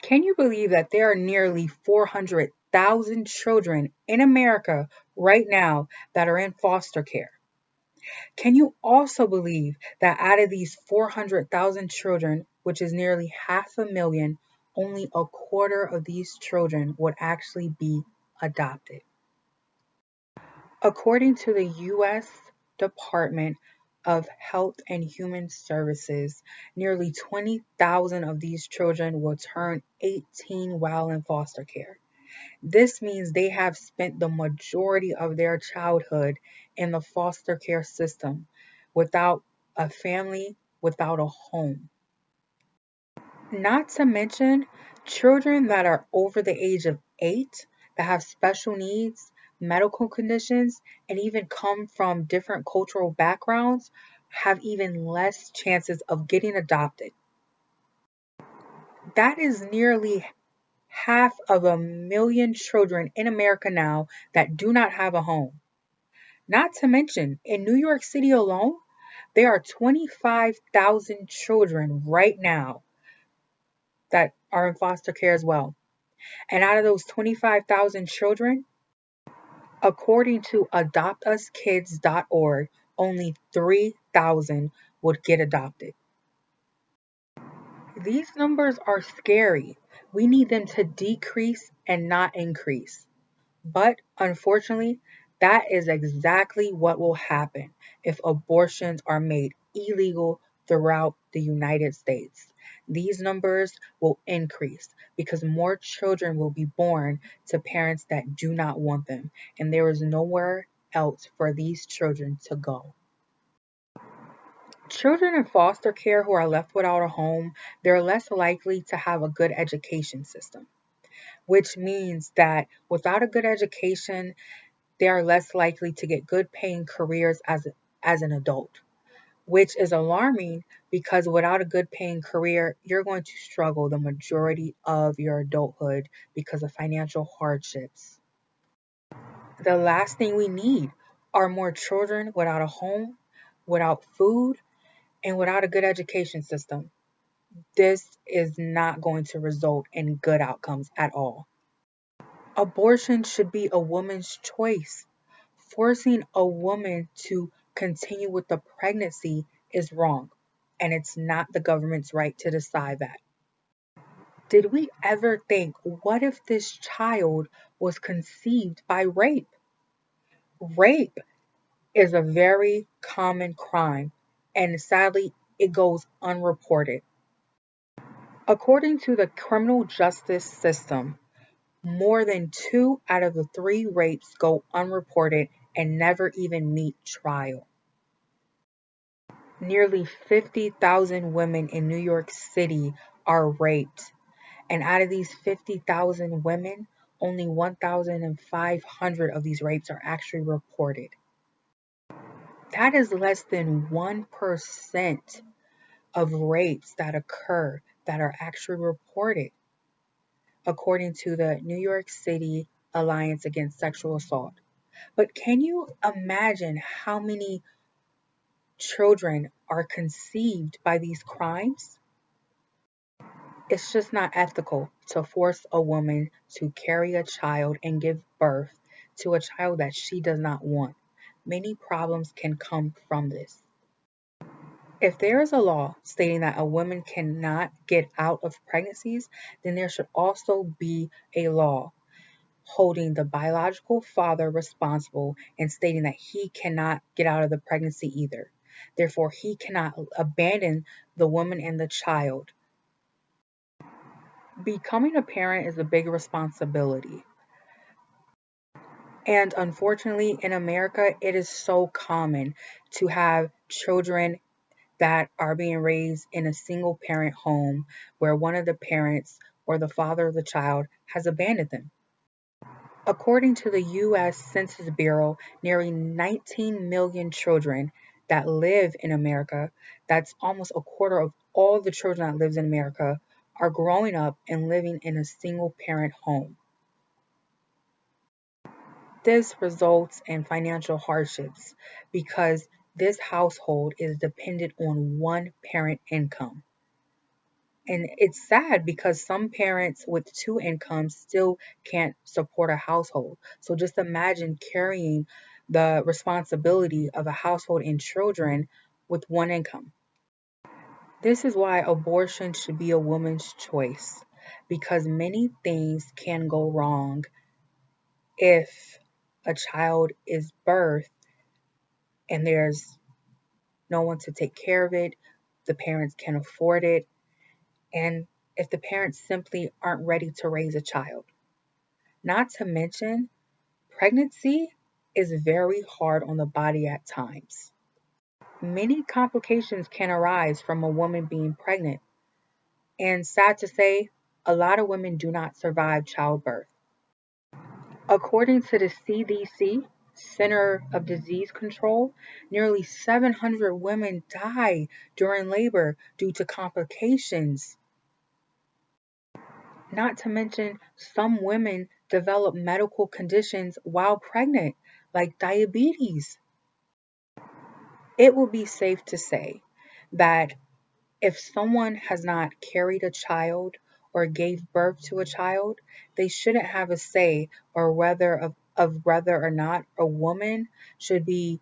Can you believe that there are nearly 400,000 children in America right now that are in foster care? Can you also believe that out of these 400,000 children, which is nearly 500,000, only a quarter of these children would actually be adopted? According to the U.S. Department of Health and Human Services, nearly 20,000 of these children will turn 18 while in foster care. This means they have spent the majority of their childhood in the foster care system without a family, without a home. Not to mention children that are over the age of 8 that have special needs, medical conditions, and even come from different cultural backgrounds have even less chances of getting adopted. That is nearly 500,000 children in America now that do not have a home. Not to mention, in New York City alone, there are 25,000 children right now that are in foster care as well. And out of those 25,000 children, according to adoptuskids.org, only 3,000 would get adopted. These numbers are scary. We need them to decrease and not increase. But unfortunately, that is exactly what will happen if abortions are made illegal throughout the United States. These numbers will increase because more children will be born to parents that do not want them, and there is nowhere else for these children to go. Children in foster care who are left without a home, they're less likely to have a good education system, which means that without a good education, they are less likely to get good paying careers as an adult, which is alarming because without a good paying career, you're going to struggle the majority of your adulthood because of financial hardships. The last thing we need are more children without a home, without food, and without a good education system. This is not going to result in good outcomes at all. Abortion should be a woman's choice. Forcing a woman to continue with the pregnancy is wrong, and it's not the government's right to decide that. Did we ever think, what if this child was conceived by rape? Rape is a very common crime, and sadly, it goes unreported. According to the criminal justice system, more than 2 out of the 3 rapes go unreported and never even meet trial. Nearly 50,000 women in New York City are raped, and out of these 50,000 women, only 1,500 of these rapes are actually reported. That is less than 1% of rapes that occur that are actually reported, according to the New York City Alliance Against Sexual Assault. But can you imagine how many children are conceived by these crimes? It's just not ethical to force a woman to carry a child and give birth to a child that she does not want. Many problems can come from this. If there is a law stating that a woman cannot get out of pregnancies, then there should also be a law holding the biological father responsible and stating that he cannot get out of the pregnancy either. Therefore, he cannot abandon the woman and the child. Becoming a parent is a big responsibility. And unfortunately, in America, it is so common to have children that are being raised in a single parent home where one of the parents or the father of the child has abandoned them. According to the U.S. Census Bureau, nearly 19 million children that live in America, that's almost a quarter of all the children that lives in America, are growing up and living in a single parent home. This results in financial hardships because this household is dependent on one parent income. And it's sad because some parents with two incomes still can't support a household. So just imagine carrying the responsibility of a household and children with one income. This is why abortion should be a woman's choice, because many things can go wrong if a child is birthed and there's no one to take care of it, the parents can't afford it, and if the parents simply aren't ready to raise a child. Not to mention, pregnancy is very hard on the body at times. Many complications can arise from a woman being pregnant, and sad to say, a lot of women do not survive childbirth. According to the CDC, Center of Disease Control, nearly 700 women die during labor due to complications. Not to mention, some women develop medical conditions while pregnant, like diabetes. It will be safe to say that if someone has not carried a child or gave birth to a child, they shouldn't have a say or of whether or not a woman should be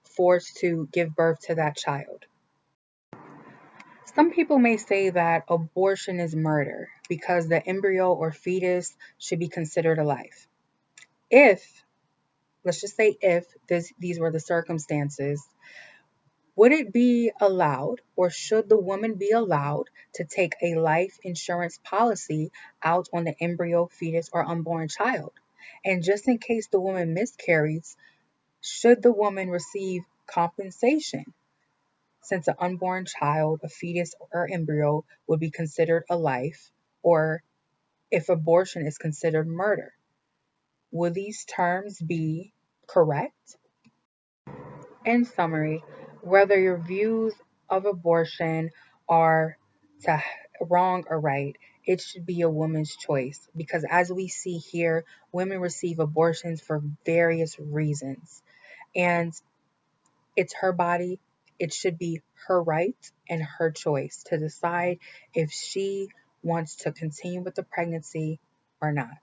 forced to give birth to that child. Some people may say that abortion is murder because the embryo or fetus should be considered a life. If, let's just say if these were the circumstances, would it be allowed, or should the woman be allowed, to take a life insurance policy out on the embryo, fetus, or unborn child? And just in case the woman miscarries, should the woman receive compensation since an unborn child, a fetus, or embryo would be considered a life, or if abortion is considered murder? Will these terms be correct? In summary, whether your views of abortion are to wrong or right, it should be a woman's choice because as we see here, women receive abortions for various reasons. And it's her body. It should be her right and her choice to decide if she wants to continue with the pregnancy or not.